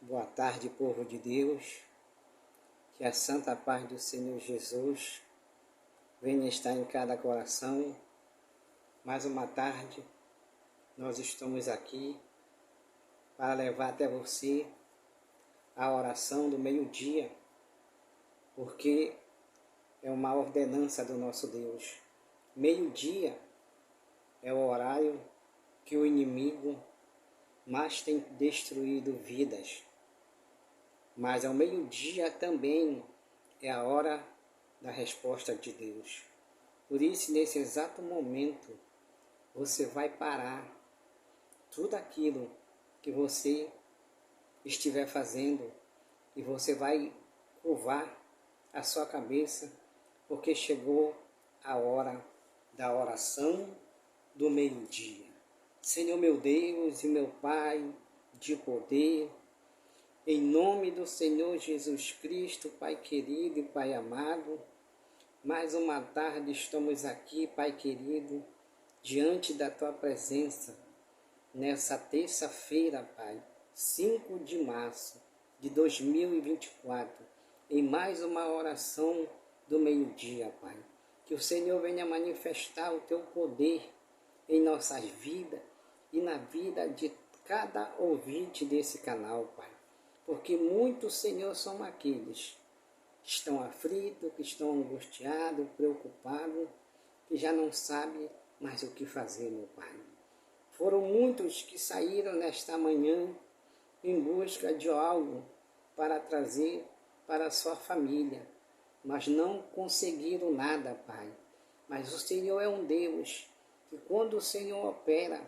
Boa tarde, povo de Deus. Que a santa paz do Senhor Jesus venha estar em cada coração. Mais uma tarde, nós estamos aqui para levar até você a oração do meio-dia, porque é uma ordenança do nosso Deus. Meio-dia é o horário que o inimigo mais tem destruído vidas. Mas ao meio-dia também é a hora da resposta de Deus. Por isso, nesse exato momento, você vai parar tudo aquilo que você estiver fazendo e você vai curvar a sua cabeça, porque chegou a hora da oração do meio-dia. Senhor meu Deus e meu Pai de poder, em nome do Senhor Jesus Cristo, Pai querido e Pai amado, mais uma tarde estamos aqui, Pai querido, diante da Tua presença, nessa terça-feira, Pai, 5 de março de 2024, em mais uma oração do meio-dia, Pai. Que o Senhor venha manifestar o Teu poder em nossas vidas e na vida de cada ouvinte desse canal, Pai. Porque muitos, Senhor, são aqueles que estão aflitos, que estão angustiados, preocupados, que já não sabem mais o que fazer, meu Pai. Foram muitos que saíram nesta manhã em busca de algo para trazer para a sua família, mas não conseguiram nada, Pai. Mas o Senhor é um Deus que quando o Senhor opera,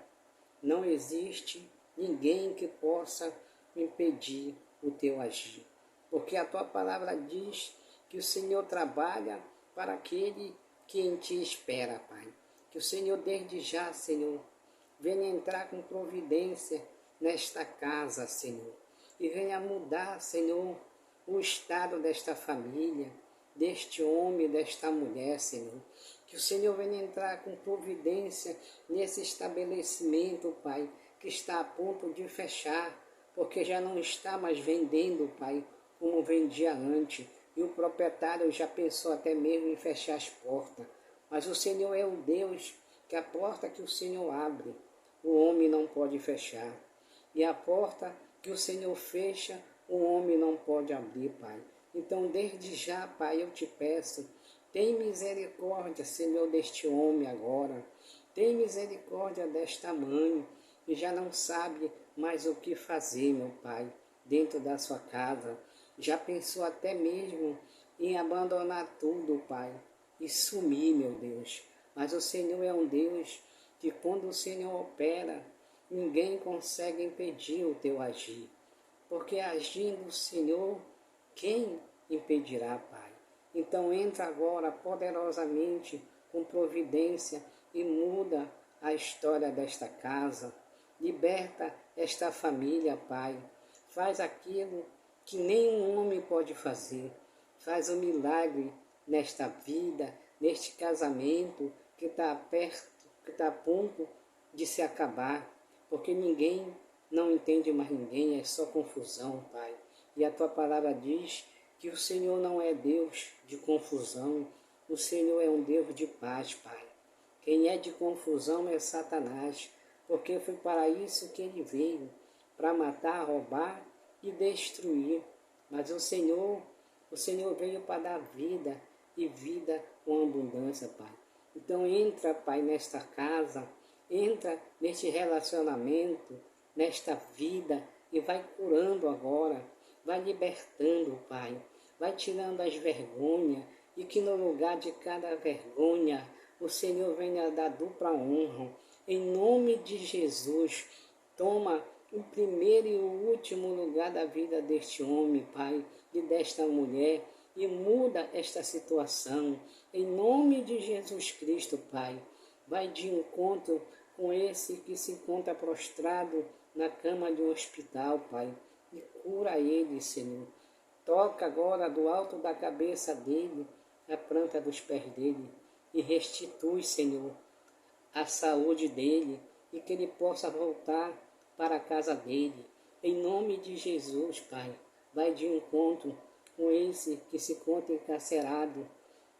não existe ninguém que possa impedir o teu agir. Porque a tua palavra diz que o Senhor trabalha para aquele que em ti espera, Pai. Que o Senhor desde já, Senhor, venha entrar com providência nesta casa, Senhor. E venha mudar, Senhor, o estado desta família, deste homem, desta mulher, Senhor. Que o Senhor venha entrar com providência nesse estabelecimento, Pai, que está a ponto de fechar, porque já não está mais vendendo, Pai, como vendia antes. E o proprietário já pensou até mesmo em fechar as portas. Mas o Senhor é o Deus que a porta que o Senhor abre, o homem não pode fechar. E a porta que o Senhor fecha, o homem não pode abrir, Pai. Então, desde já, Pai, eu te peço, tem misericórdia, Senhor, deste homem agora. Tem misericórdia desta mãe, que já não sabe mais o que fazer, meu Pai, dentro da sua casa. Já pensou até mesmo em abandonar tudo, Pai, e sumir, meu Deus. Mas o Senhor é um Deus que quando o Senhor opera, ninguém consegue impedir o teu agir. Porque agindo o Senhor, quem impedirá, Pai? Então entra agora poderosamente com providência e muda a história desta casa. Liberta esta família, Pai. Faz aquilo que nenhum homem pode fazer. Faz um milagre nesta vida, neste casamento que está perto, que está a ponto de se acabar. Porque ninguém não entende mais ninguém, é só confusão, Pai. E a Tua palavra diz que o Senhor não é Deus de confusão, o Senhor é um Deus de paz, Pai. Quem é de confusão é Satanás, porque foi para isso que ele veio, para matar, roubar e destruir. Mas o Senhor veio para dar vida e vida com abundância, Pai. Então entra, Pai, nesta casa, entra neste relacionamento, nesta vida e vai curando agora, vai libertando, Pai, vai tirando as vergonhas e que no lugar de cada vergonha o Senhor venha dar dupla honra. Em nome de Jesus, toma o primeiro e o último lugar da vida deste homem, Pai, e desta mulher, e muda esta situação. Em nome de Jesus Cristo, Pai, vai de encontro com esse que se encontra prostrado na cama de um hospital, Pai, e cura ele, Senhor. Toca agora do alto da cabeça dele, a planta dos pés dele, e restitui, Senhor, a saúde dele, e que ele possa voltar para a casa dele. Em nome de Jesus, Pai, vai de encontro com esse que se encontra encarcerado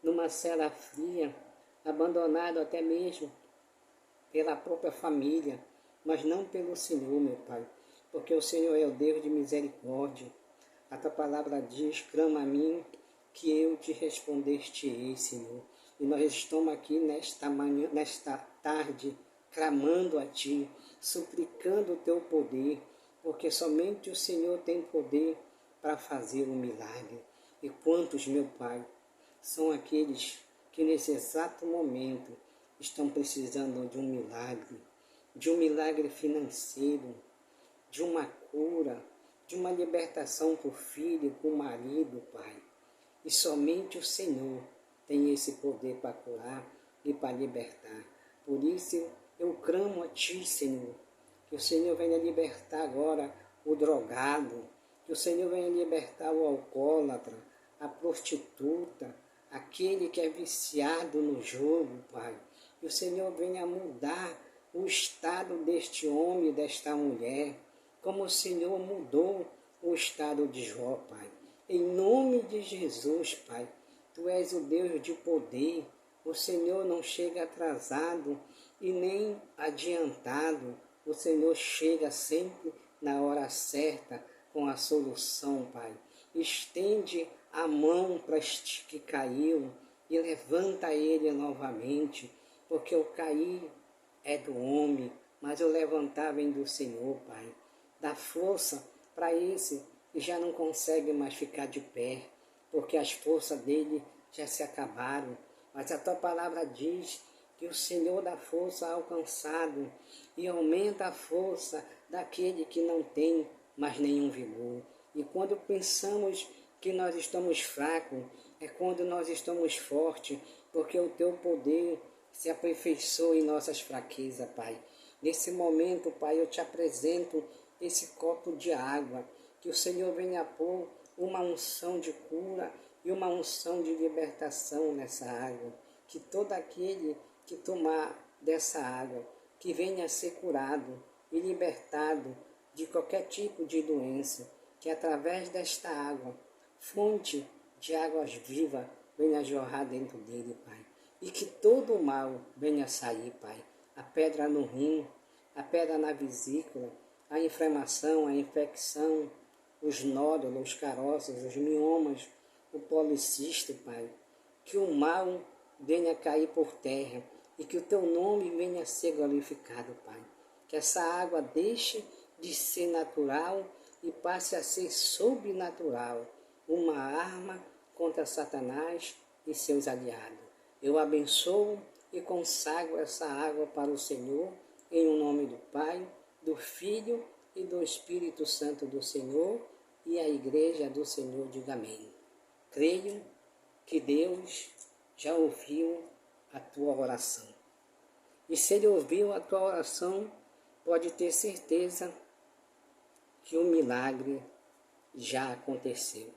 numa cela fria, abandonado até mesmo pela própria família, mas não pelo Senhor, meu Pai, porque o Senhor é o Deus de misericórdia. A tua palavra diz: clama a mim, que eu te respondeste-ei, Senhor. E nós estamos aqui nesta manhã, nesta tarde, clamando a Ti, suplicando o Teu poder, porque somente o Senhor tem poder para fazer um milagre. E quantos, meu Pai, são aqueles que nesse exato momento estão precisando de um milagre financeiro, de uma cura, de uma libertação por filho, por marido, Pai. E somente o Senhor tem esse poder para curar e para libertar. Por isso eu clamo a Ti, Senhor, que o Senhor venha libertar agora o drogado, que o Senhor venha libertar o alcoólatra, a prostituta, aquele que é viciado no jogo, Pai. Que o Senhor venha mudar o estado deste homem, desta mulher, como o Senhor mudou o estado de Jó, Pai. Em nome de Jesus, Pai, Tu és o Deus de poder. O Senhor não chega atrasado e nem adiantado. O Senhor chega sempre na hora certa com a solução, Pai. Estende a mão para este que caiu e levanta ele novamente, porque o cair é do homem, mas o levantar vem do Senhor, Pai. Dá força para esse que já não consegue mais ficar de pé, porque as forças dele já se acabaram. Mas a Tua palavra diz que o Senhor dá força ao cansado e aumenta a força daquele que não tem mais nenhum vigor. E quando pensamos que nós estamos fracos, é quando nós estamos fortes, porque o Teu poder se aperfeiçoa em nossas fraquezas, Pai. Nesse momento, Pai, eu Te apresento esse copo de água, que o Senhor venha pôr uma unção de cura e uma unção de libertação nessa água, que todo aquele que tomar dessa água, que venha a ser curado e libertado de qualquer tipo de doença, que através desta água, fonte de águas vivas, venha jorrar dentro dele, Pai. E que todo o mal venha sair, Pai. A pedra no rim, a pedra na vesícula, a inflamação, a infecção, os nódulos, os caroços, os miomas, o policisto, Pai. Que o mal venha cair por terra e que o Teu nome venha a ser glorificado, Pai. Que essa água deixe de ser natural e passe a ser sobrenatural, uma arma contra Satanás e seus aliados. Eu abençoo e consagro essa água para o Senhor, em nome do Pai, do Filho e do Espírito Santo do Senhor, e a Igreja do Senhor diga amém. Creio que Deus já ouviu a tua oração. E se Ele ouviu a tua oração, pode ter certeza que o milagre já aconteceu.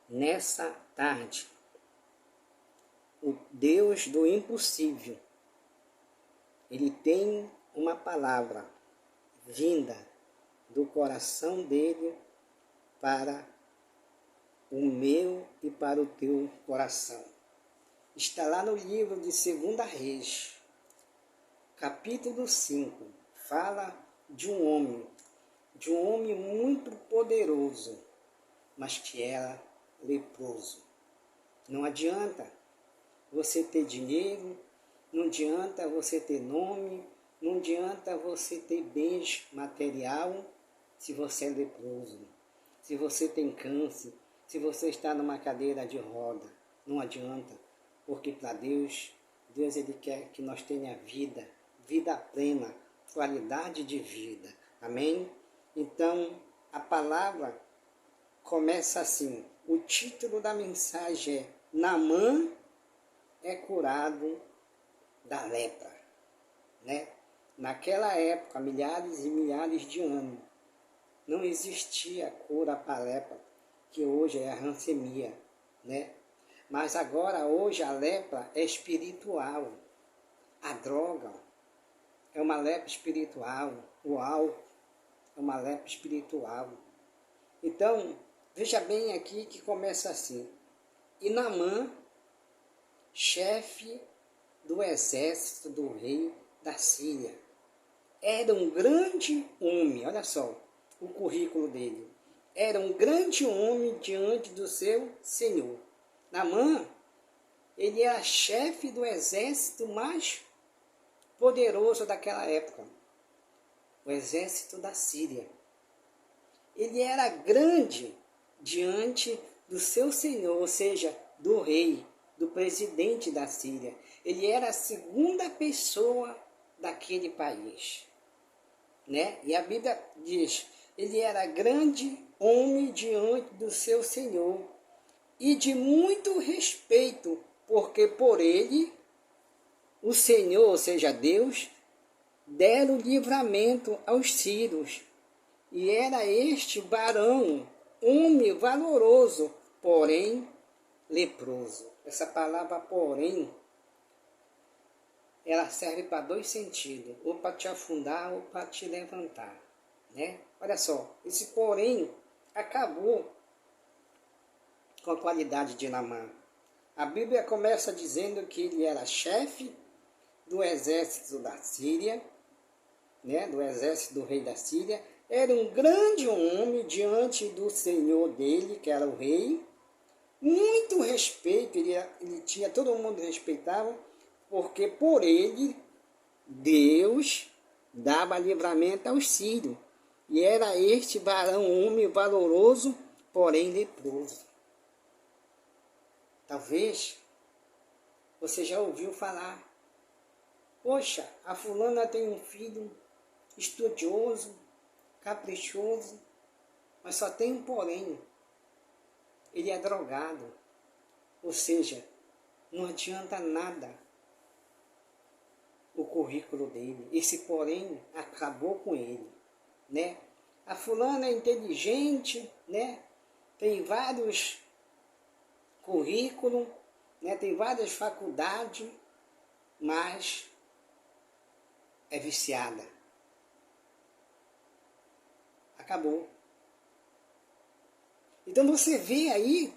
Nessa tarde, o Deus do impossível, Ele tem uma palavra vinda do coração dele para o meu e para o teu coração. Está lá no livro de 2 Reis, capítulo 5, fala de um homem muito poderoso, mas que era leproso. Não adianta você ter dinheiro, não adianta você ter nome, não adianta você ter bens material se você é leproso, se você tem câncer, se você está numa cadeira de roda. Não adianta, porque para Deus Ele quer que nós tenha vida plena, qualidade de vida. Amém? Então, a palavra começa assim. O título da mensagem é: Naamã é curado da lepra, né? Naquela época, milhares e milhares de anos, não existia cura para a lepra, que hoje é a hanseníase, né? Mas agora, hoje, a lepra é espiritual. A droga é uma lepra espiritual. O álcool é uma lepra espiritual. Então, veja bem aqui que começa assim. E Naamã, chefe do exército do rei da Síria, era um grande homem, olha só o currículo dele. Era um grande homem diante do seu senhor. Naamã, ele era chefe do exército mais poderoso daquela época, o exército da Síria. Ele era grande diante do seu senhor, ou seja, do rei, do presidente da Síria. Ele era a segunda pessoa daquele país, né? E a Bíblia diz, ele era grande homem diante do seu senhor e de muito respeito, porque por ele o Senhor, ou seja, Deus, dera o livramento aos sírios. E era este varão, homem valoroso, porém leproso. Essa palavra porém, ela serve para dois sentidos, ou para te afundar ou para te levantar, né? Olha só, esse porém acabou com a qualidade de Naamã. A Bíblia começa dizendo que ele era chefe do exército da Síria, né? Do exército do rei da Síria. Era um grande homem diante do senhor dele, que era o rei. Muito respeito, ele tinha, todo mundo respeitava, porque por ele Deus dava livramento aos sírios. E era este varão homem valoroso, porém leproso. Talvez você já ouviu falar, poxa, a fulana tem um filho estudioso, caprichoso, mas só tem um porém. Ele é drogado. Ou seja, não adianta nada o currículo dele. Esse porém acabou com ele, né? A fulana é inteligente, né? Tem vários currículos, né? Tem várias faculdades, mas é viciada. Acabou. Então você vê aí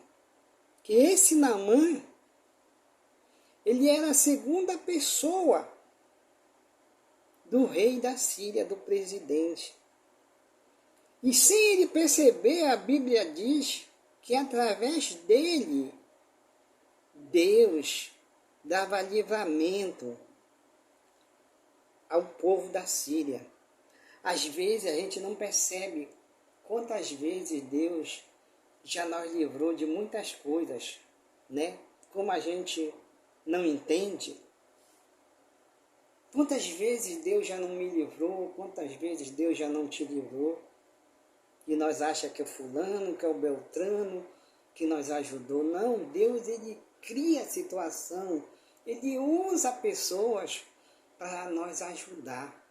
que esse Naamã, ele era a segunda pessoa do rei da Síria, do presidente. E sem ele perceber, a Bíblia diz que através dele, Deus dava livramento ao povo da Síria. Às vezes a gente não percebe quantas vezes Deus já nos livrou de muitas coisas, né? Como a gente não entende. Quantas vezes Deus já não me livrou, quantas vezes Deus já não te livrou. E nós achamos que é fulano, que é o Beltrano, que nos ajudou. Não, Deus, ele cria a situação, ele usa pessoas para nos ajudar.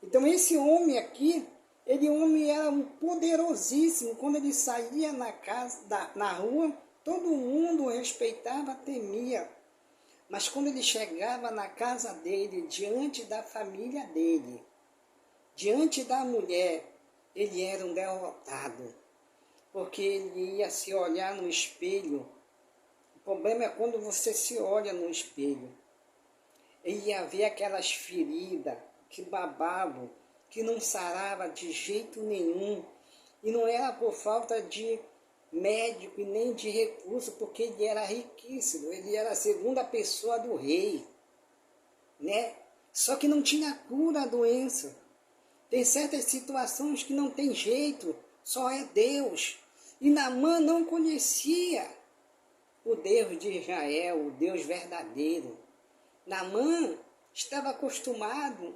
Então esse homem aqui, homem era um poderosíssimo. Quando ele saía na rua, todo mundo o respeitava, temia. Mas quando ele chegava na casa dele, diante da família dele, diante da mulher, ele era um derrotado. Porque ele ia se olhar no espelho. O problema é quando você se olha no espelho. Ele ia ver aquelas feridas que babavam, que não sarava de jeito nenhum. E não era por falta de médico e nem de recurso, porque ele era riquíssimo, ele era a segunda pessoa do rei, né? Só que não tinha cura a doença. Tem certas situações que não tem jeito, só é Deus. E Naamã não conhecia o Deus de Israel, o Deus verdadeiro. Naamã estava acostumado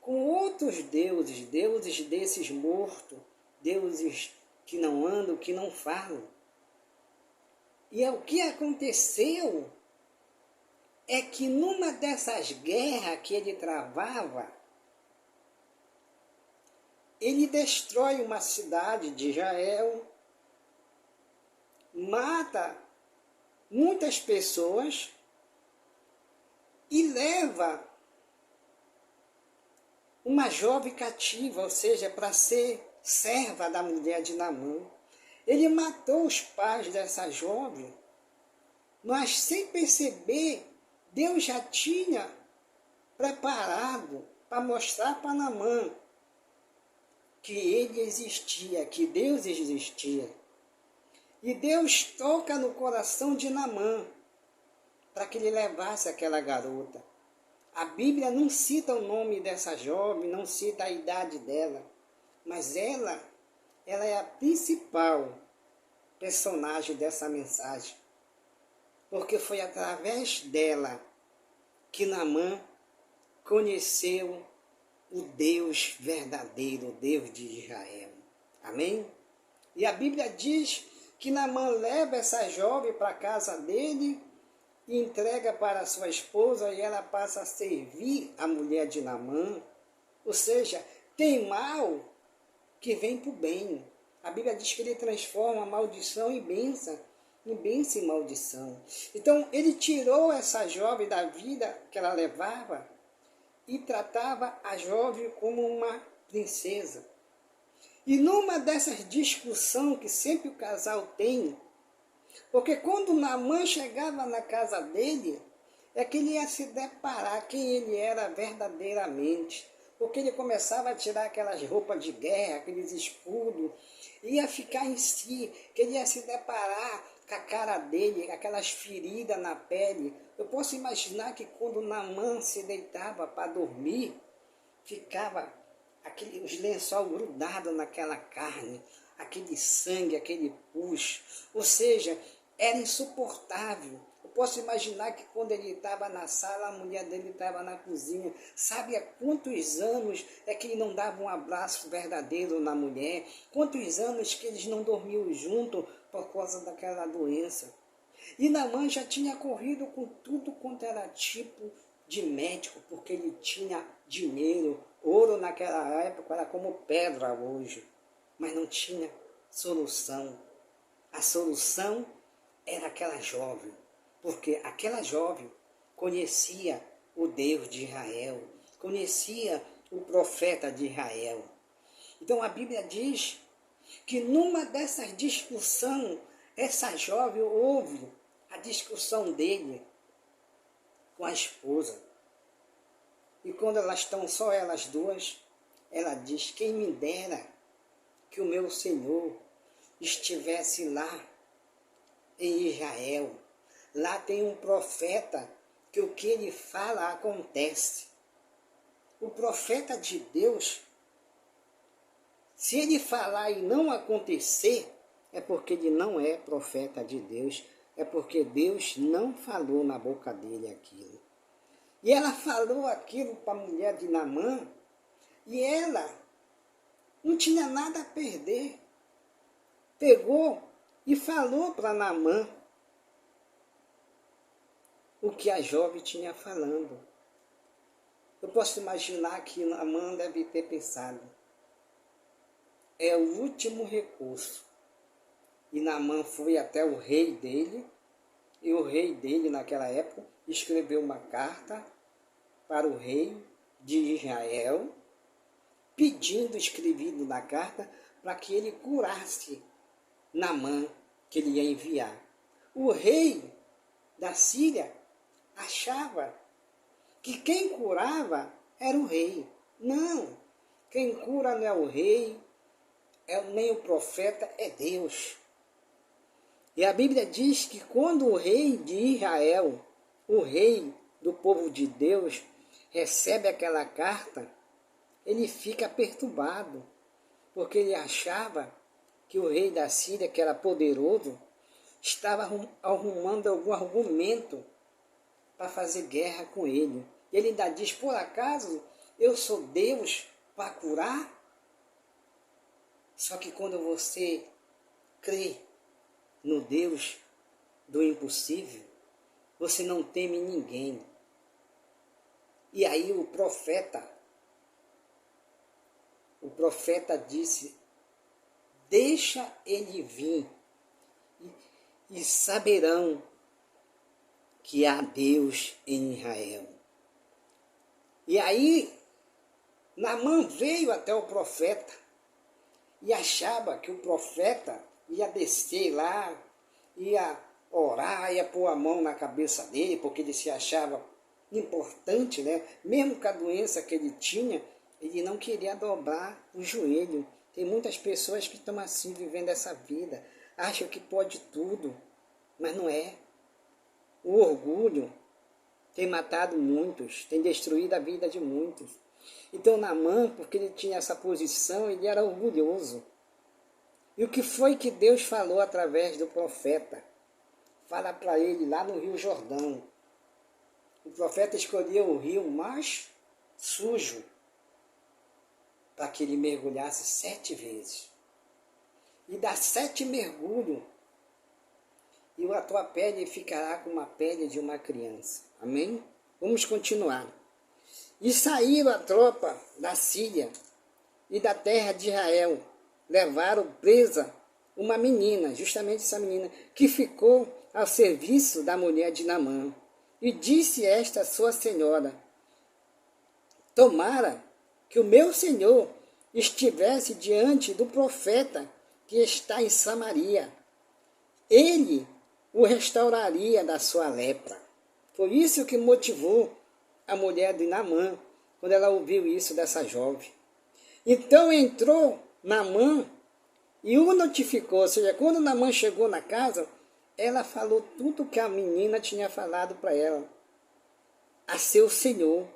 com outros deuses, deuses desses mortos, deuses que não andam, que não falam. E o que aconteceu é que numa dessas guerras que ele travava, ele destrói uma cidade de Israel, mata muitas pessoas e leva uma jovem cativa, ou seja, para ser serva da mulher de Naamã. Ele matou os pais dessa jovem, mas sem perceber, Deus já tinha preparado para mostrar para Naamã que ele existia, que Deus existia. E Deus toca no coração de Naamã para que ele levasse aquela garota. A Bíblia não cita o nome dessa jovem, não cita a idade dela, mas ela é a principal personagem dessa mensagem, porque foi através dela que Naamã conheceu o Deus verdadeiro, o Deus de Israel. Amém? E a Bíblia diz que Naamã leva essa jovem para a casa dele e entrega para sua esposa e ela passa a servir a mulher de Naamã. Ou seja, tem mal que vem para o bem. A Bíblia diz que ele transforma a maldição em bênção e maldição. Então, ele tirou essa jovem da vida que ela levava e tratava a jovem como uma princesa. E numa dessas discussões que sempre o casal tem, porque quando Naamã chegava na casa dele, é que ele ia se deparar quem ele era verdadeiramente. Porque ele começava a tirar aquelas roupas de guerra, aqueles escudos, ia ficar em si, que ele ia se deparar com a cara dele, aquelas feridas na pele. Eu posso imaginar que quando Naamã se deitava para dormir, ficava os lençol grudados naquela carne, aquele sangue, aquele pus. Ou seja, era insuportável. Eu posso imaginar que quando ele estava na sala, a mulher dele estava na cozinha. Sabe há quantos anos é que ele não dava um abraço verdadeiro na mulher? Quantos anos que eles não dormiam juntos por causa daquela doença? E Naamã já tinha corrido com tudo quanto era tipo de médico, porque ele tinha dinheiro. Ouro naquela época era como pedra hoje, mas não tinha solução. A solução era aquela jovem, porque aquela jovem conhecia o Deus de Israel, conhecia o profeta de Israel. Então a Bíblia diz que numa dessas discussões, essa jovem ouve a discussão dele com a esposa. E quando elas estão só elas duas, ela diz: quem me dera que o meu Senhor estivesse lá em Israel. Lá tem um profeta que o que ele fala acontece. O profeta de Deus, se ele falar e não acontecer, é porque ele não é profeta de Deus, é porque Deus não falou na boca dele aquilo. E ela falou aquilo para a mulher de Naamã, e ela não tinha nada a perder. Pegou e falou para Naamã o que a jovem tinha falando. Eu posso imaginar que Naamã deve ter pensado: é o último recurso. E Naamã foi até o rei dele, e o rei dele naquela época escreveu uma carta para o rei de Israel, pedindo, escrevido na carta, para que ele curasse Naamã, que ele ia enviar. O rei da Síria achava que quem curava era o rei. Não, quem cura não é o rei, nem o profeta, é Deus. E a Bíblia diz que quando o rei de Israel, o rei do povo de Deus, recebe aquela carta, ele fica perturbado, porque ele achava que o rei da Síria, que era poderoso, estava arrumando algum argumento para fazer guerra com ele. Ele ainda diz: por acaso eu sou Deus para curar? Só que quando você crê no Deus do impossível, você não teme ninguém. E aí o profeta disse: deixa ele vir e saberão que há Deus em Israel. E aí Naamã veio até o profeta e achava que o profeta ia descer lá, ia orar, ia pôr a mão na cabeça dele, porque ele se achava importante, né? Mesmo com a doença que ele tinha, ele não queria dobrar o joelho. Tem muitas pessoas que estão assim, vivendo essa vida, acham que pode tudo, mas não é. O orgulho tem matado muitos, tem destruído a vida de muitos. Então Naamã, porque ele tinha essa posição, ele era orgulhoso. E o que foi que Deus falou através do profeta? Fala para ele lá no Rio Jordão. O profeta escolheu o rio mais sujo para que ele mergulhasse 7 vezes. E dá 7 mergulhos, e a tua pele ficará como a pele de uma criança. Amém? Vamos continuar. E saíram a tropa da Síria e da terra de Israel. Levaram presa uma menina, justamente essa menina, que ficou ao serviço da mulher de Naamã. E disse esta sua senhora: tomara que o meu senhor estivesse diante do profeta que está em Samaria. Ele o restauraria da sua lepra. Foi isso que motivou a mulher de Naamã, quando ela ouviu isso dessa jovem. Então entrou Naamã e o notificou, ou seja, quando Naamã chegou na casa, ela falou tudo o que a menina tinha falado para ela, a seu senhor.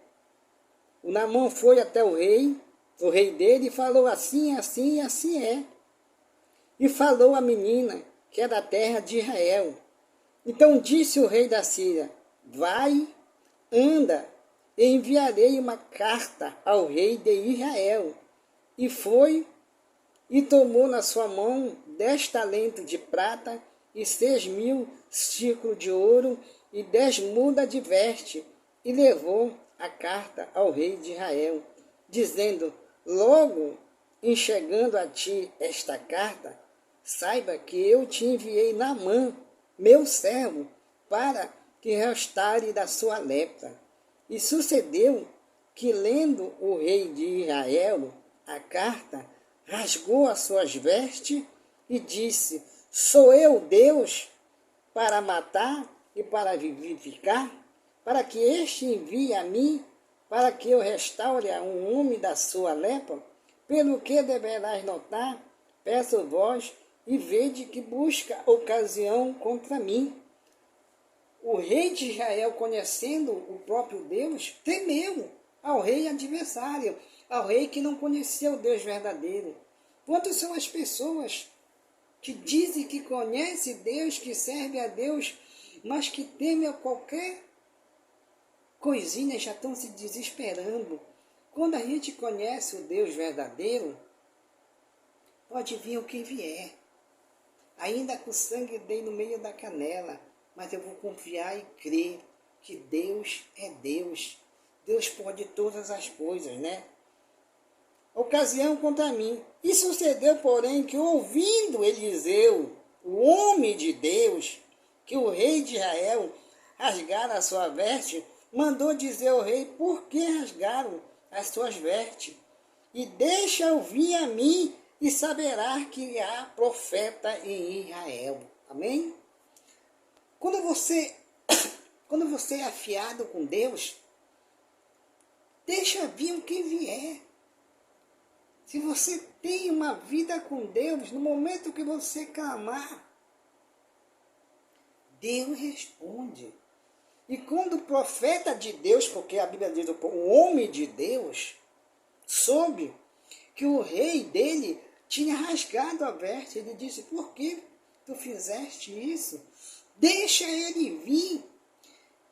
O Naamã foi até o rei dele, e falou assim, assim e assim é. E falou a menina, que é da terra de Israel. Então disse o rei da Síria: vai, anda, e enviarei uma carta ao rei de Israel. E foi, e tomou na sua mão 10 talentos de prata, e 6.000 ciclos de ouro, e 10 mudas de veste, e levou a carta ao rei de Israel, dizendo: logo enxergando a ti esta carta, saiba que eu te enviei Naamã, meu servo, para que restaure da sua lepra. E sucedeu que, lendo o rei de Israel a carta, rasgou as suas vestes e disse: sou eu Deus para matar e para vivificar? Para que este envie a mim, para que eu restaure a um homem da sua lepra? Pelo que deverás notar, peço vós, e vede que busca ocasião contra mim. O rei de Israel, conhecendo o próprio Deus, temeu ao rei adversário, ao rei que não conhecia o Deus verdadeiro. Quantas são as pessoas que dizem que conhecem Deus, que servem a Deus, mas que temem a qualquer coisinha, já estão se desesperando. Quando a gente conhece o Deus verdadeiro, pode vir o que vier. Ainda com o sangue dele no meio da canela, mas eu vou confiar e crer que Deus é Deus. Deus pode todas as coisas, né? Ocasião contra mim. E sucedeu, porém, que ouvindo Eliseu, o homem de Deus, que o rei de Israel rasgara a sua veste, mandou dizer ao rei: por que rasgaram as suas vestes? E deixa ouvir a mim, e saberá que há profeta em Israel. Amém? Quando você é afiado com Deus, deixa vir o que vier. Se você tem uma vida com Deus, no momento que você clamar, Deus responde. E quando o profeta de Deus, porque a Bíblia diz o homem de Deus, soube que o rei dele tinha rasgado a veste, ele disse: por que tu fizeste isso? Deixa ele vir,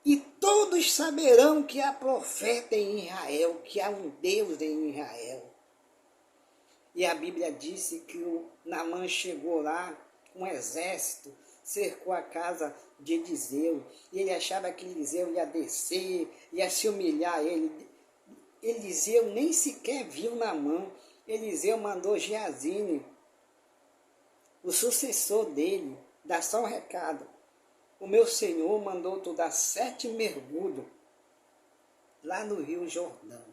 e todos saberão que há profeta em Israel, que há um Deus em Israel. E a Bíblia disse que o Naamã chegou lá com um exército, cercou a casa de Eliseu, e ele achava que Eliseu ia descer, ia se humilhar a ele. Eliseu nem sequer viu Naamã. Eliseu mandou Geazine, o sucessor dele, dar só um recado: o meu Senhor mandou tu dar 7 mergulhos lá no Rio Jordão.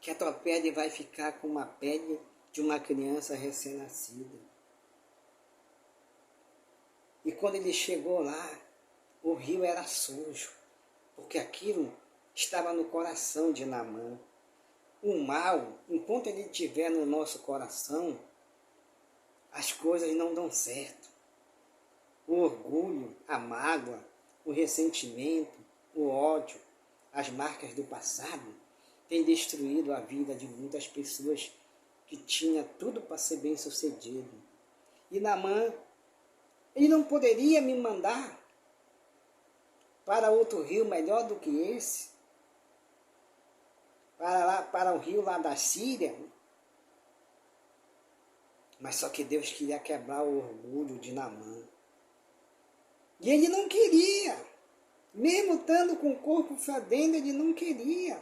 que a tua pele vai ficar como a pele de uma criança recém-nascida. E quando ele chegou lá, o rio era sujo, porque aquilo estava no coração de Naamã. O mal, enquanto ele estiver no nosso coração, as coisas não dão certo. O orgulho, a mágoa, o ressentimento, o ódio, as marcas do passado têm destruído a vida de muitas pessoas que tinham tudo para ser bem-sucedido. E Naamã, ele não poderia me mandar para outro rio melhor do que esse? Para o rio lá da Síria? Mas só que Deus queria quebrar o orgulho de Naamã. E ele não queria. Mesmo estando com o corpo fedendo, ele não queria.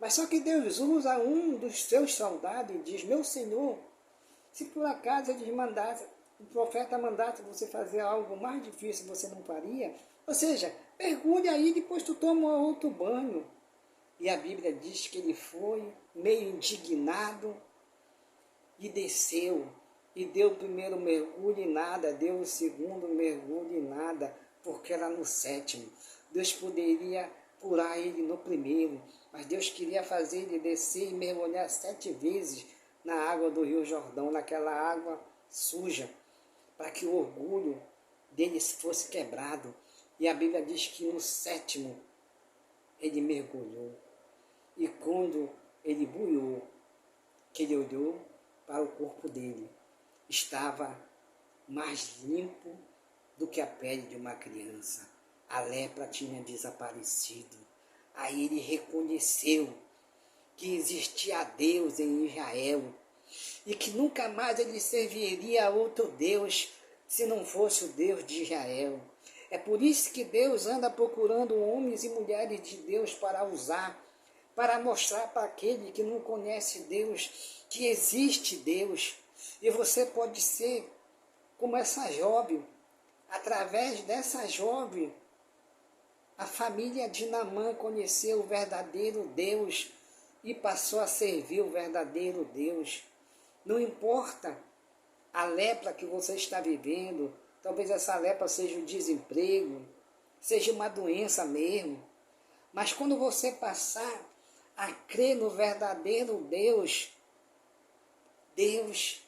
Mas só que Deus usa um dos seus soldados e diz: meu Senhor, se por acaso ele mandasse, o profeta mandasse você fazer algo mais difícil, você não faria? Ou seja, mergulhe aí, depois tu toma outro banho. E a Bíblia diz que ele foi meio indignado e desceu. E deu o primeiro mergulho e nada, deu o segundo mergulho e nada, porque era no sétimo. Deus poderia curar ele no primeiro, mas Deus queria fazer ele descer e mergulhar 7 vezes na água do Rio Jordão, naquela água suja, para que o orgulho deles fosse quebrado. E a Bíblia diz que no sétimo ele mergulhou. E quando ele buiou, que ele olhou para o corpo dele, estava mais limpo do que a pele de uma criança. A lepra tinha desaparecido. Aí ele reconheceu que existia Deus em Israel e que nunca mais ele serviria a outro Deus se não fosse o Deus de Israel. É por isso que Deus anda procurando homens e mulheres de Deus para usar, para mostrar para aquele que não conhece Deus que existe Deus. E você pode ser como essa jovem. Através dessa jovem, a família de Naamã conheceu o verdadeiro Deus e passou a servir o verdadeiro Deus. Não importa a lepra que você está vivendo, talvez essa lepra seja o desemprego, seja uma doença mesmo, mas quando você passar a crer no verdadeiro Deus, Deus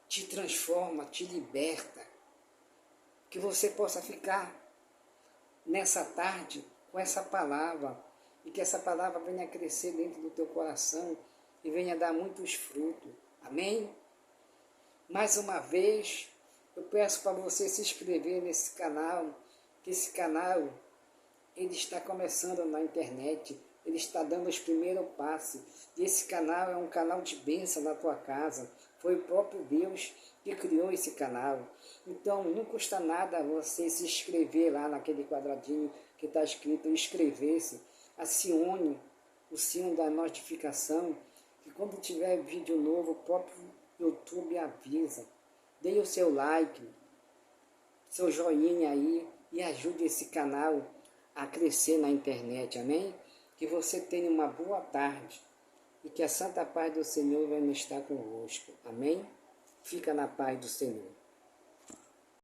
te transforma, te liberta. Que você possa ficar nessa tarde com essa palavra e que essa palavra venha crescer dentro do teu coração e venha dar muitos frutos. Amém? Mais uma vez, eu peço para você se inscrever nesse canal, que esse canal ele está começando na internet, ele está dando os primeiros passos. E esse canal é um canal de bênção na tua casa. Foi o próprio Deus que criou esse canal. Então, não custa nada você se inscrever lá naquele quadradinho que está escrito inscrever-se. Acione o sino da notificação, que quando tiver vídeo novo, o próprio YouTube avisa. Dê o seu like, seu joinha aí e ajude esse canal a crescer na internet, amém? Que você tenha uma boa tarde e que a santa paz do Senhor venha estar convosco, amém? Fica na paz do Senhor.